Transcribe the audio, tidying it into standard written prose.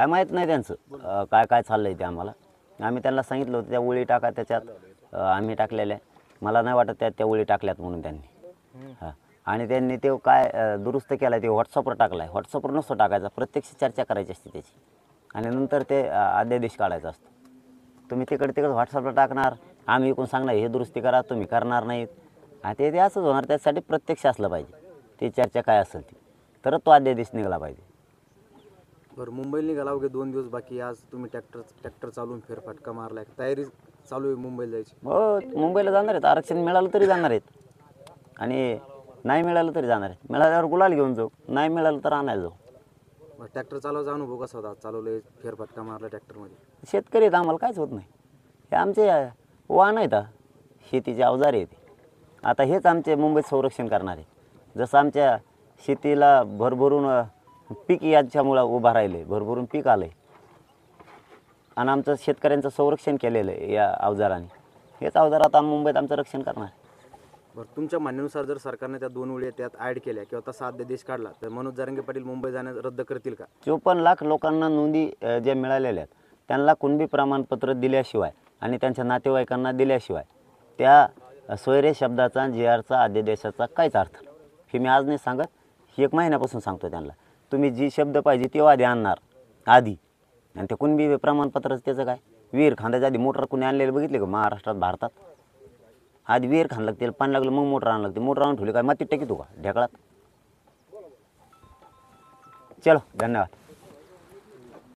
काय माहीत नाही त्यांचं काय काय चाललं आहे ते आम्हाला. आम्ही त्यांना सांगितलं होतं त्या ओळी टाका त्याच्यात आम्ही टाकलेल्या मला नाही वाटत त्या ओळी टाकल्यात म्हणून त्यांनी. हां आणि त्यांनी ते काय दुरुस्त केला ते व्हॉट्सअपवर टाकला आहे. व्हॉट्सअपवर नसतो टाकायचा, प्रत्यक्ष चर्चा करायची असते त्याची आणि नंतर ते अध्यादेश काढायचा असतो. तुम्ही तिकडे व्हॉट्सअपला टाकणार, आम्ही इकडून सांगणार हे दुरुस्ती करा, तुम्ही करणार नाहीत आणि ते असंच होणार. त्यासाठी प्रत्यक्ष असलं पाहिजे, ती चर्चा काय असेल ती, तरच तो अध्यादेश निघाला पाहिजे. बरं, मुंबईला निघाला अवघे 2 दिवस बाकी. आज तुम्ही ट्रॅक्टर चालवून फेरफटका मारलाय, तयारी चालू आहे मुंबईला जायची? हो, मुंबईला जाणार आहेत. आरक्षण मिळालं तरी जाणार आहेत आणि नाही मिळालं तरी जाणार आहेत. मिळाल्यावर गुलाल घेऊन जाऊ, नाही मिळालं तर आणायला जाऊ. ट्रॅक्टर चालवायचा अनुभव कसा होता? चालवले, फेरफटका मारला ट्रॅक्टरमध्ये? शेतकरी आहेत, आम्हाला काहीच होत नाही. हे आमचे वाहन आहेत, शेतीचे अवजार आहेत. आता हेच आमचे मुंबईत संरक्षण करणार आहे. जसं आमच्या शेतीला भरभरून पीक याच्यामुळं उभा राहिले, भरभरून पीक आलं आहे आणि आमचं शेतकऱ्यांचं संरक्षण केलेलं आहे या अवजाराने. हेच अवजार आता मुंबईत आमचं रक्षण करणार. बरं, तुमच्या म्हणण्यानुसार जर सरकारने त्या 2 ओळी त्यात ॲड केल्या किंवा तसा अध्यादेश काढला तर मनोज जरांगे पाटील मुंबई जाण्यास रद्द करतील का? 54 लाख लोकांना नोंदी जे मिळालेल्या आहेत त्यांना कुणबी प्रमाणपत्र दिल्याशिवाय आणि त्यांच्या नातेवाईकांना दिल्याशिवाय त्या सोयरे शब्दाचा JRचा अध्यादेशाचा काहीच अर्थ नाही. हे मी आज नाही सांगत, 1 महिन्यापासून सांगतो त्यांना. तुम्ही जी शब्द पाहिजे तेव्हा आधी आणणार आधी, आणि ते कुणबी प्रमाणपत्राचं त्याचं काय? विहीर खांद्याच्या आधी मोटर कुणी आणलेले बघितले का महाराष्ट्रात, भारतात? आधी विहीर खाणं लागते, पाणी लागलं मग मोटर आणावं लागते. मोटर आणून ठेवली काय मातीत टाकीतो का ढेकळात? चलो, धन्यवाद.